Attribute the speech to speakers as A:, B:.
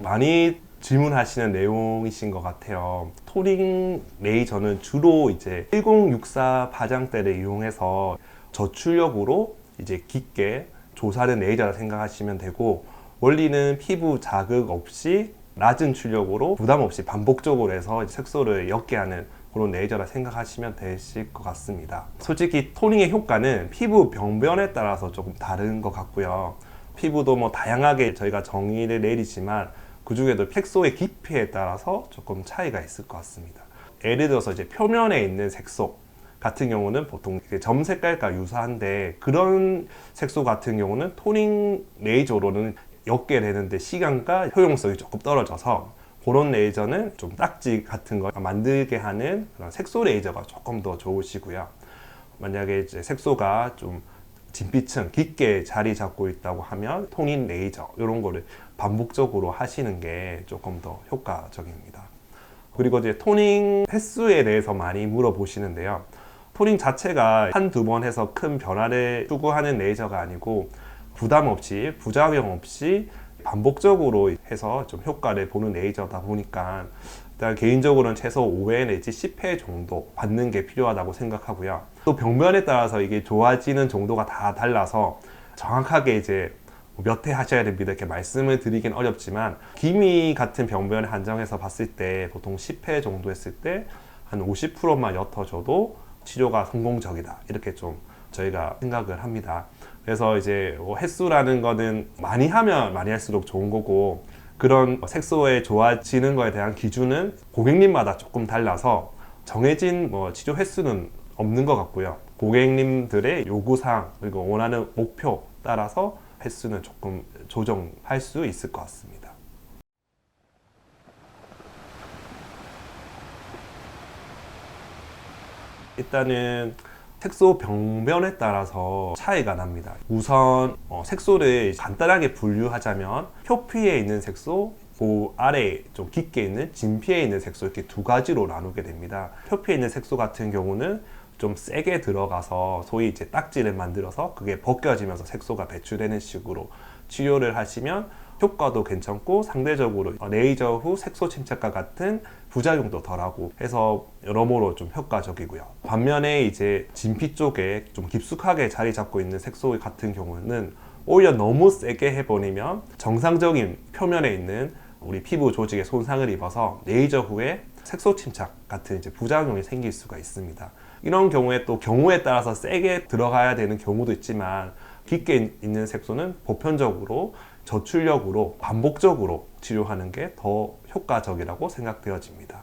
A: 많이 질문하시는 내용이신 것 같아요. 토닝 레이저는 주로 이제 1064 파장대를 이용해서 저출력으로 이제 깊게 조사하는 레이저라 생각하시면 되고, 원리는 피부 자극 없이 낮은 출력으로 부담 없이 반복적으로 해서 색소를 옅게 하는 그런 레이저라 생각하시면 되실 것 같습니다. 솔직히 토닝의 효과는 피부 병변에 따라서 조금 다른 것 같고요. 피부도 뭐 다양하게 저희가 정의를 내리지만 그 중에도 색소의 깊이에 따라서 조금 차이가 있을 것 같습니다. 예를 들어서 이제 표면에 있는 색소 같은 경우는 보통 점 색깔과 유사한데, 그런 색소 같은 경우는 토닝 레이저로는 옅게 되는데 시간과 효용성이 조금 떨어져서, 그런 레이저는 좀 딱지 같은 거 만들게 하는 그런 색소 레이저가 조금 더 좋으시고요. 만약에 이제 색소가 좀 진피층 깊게 자리 잡고 있다고 하면 토닝 레이저 이런 거를 반복적으로 하시는 게 조금 더 효과적입니다. 그리고 이제 토닝 횟수에 대해서 많이 물어보시는데요. 토닝 자체가 한두 번 해서 큰 변화를 추구하는 레이저가 아니고, 부담 없이 부작용 없이 반복적으로 해서 좀 효과를 보는 레이저다 보니까 일단 개인적으로는 최소 5회 내지 10회 정도 받는 게 필요하다고 생각하고요. 또 병변에 따라서 이게 좋아지는 정도가 다 달라서 정확하게 이제 몇 회 하셔야 됩니다 이렇게 말씀을 드리긴 어렵지만, 기미 같은 병변에 한정해서 봤을 때 보통 10회 정도 했을 때 한 50%만 옅어줘도 치료가 성공적이다, 이렇게 좀 저희가 생각을 합니다. 그래서 이제 횟수라는 거는 많이 하면 많이 할수록 좋은 거고, 그런 색소의 좋아지는 거에 대한 기준은 고객님마다 조금 달라서 정해진 치료 횟수는 없는 것 같고요. 고객님들의 요구사항 그리고 원하는 목표 따라서 횟수는 조금 조정할 수 있을 것 같습니다. 일단은 색소 병변에 따라서 차이가 납니다. 우선 색소를 간단하게 분류하자면 표피에 있는 색소, 그 아래 좀 깊게 있는 진피에 있는 색소, 이렇게 두 가지로 나누게 됩니다. 표피에 있는 색소 같은 경우는 좀 세게 들어가서 소위 이제 딱지를 만들어서 그게 벗겨지면서 색소가 배출되는 식으로 치료를 하시면 효과도 괜찮고, 상대적으로 레이저 후 색소 침착과 같은 부작용도 덜하고 해서 여러모로 좀 효과적이고요. 반면에 이제 진피 쪽에 좀 깊숙하게 자리 잡고 있는 색소 같은 경우는 오히려 너무 세게 해버리면 정상적인 표면에 있는 우리 피부 조직에 손상을 입어서 레이저 후에 색소 침착 같은 이제 부작용이 생길 수가 있습니다. 이런 경우에 또 경우에 따라서 세게 들어가야 되는 경우도 있지만, 깊게 있는 색소는 보편적으로 저출력으로 반복적으로 치료하는 게 더 효과적이라고 생각되어집니다.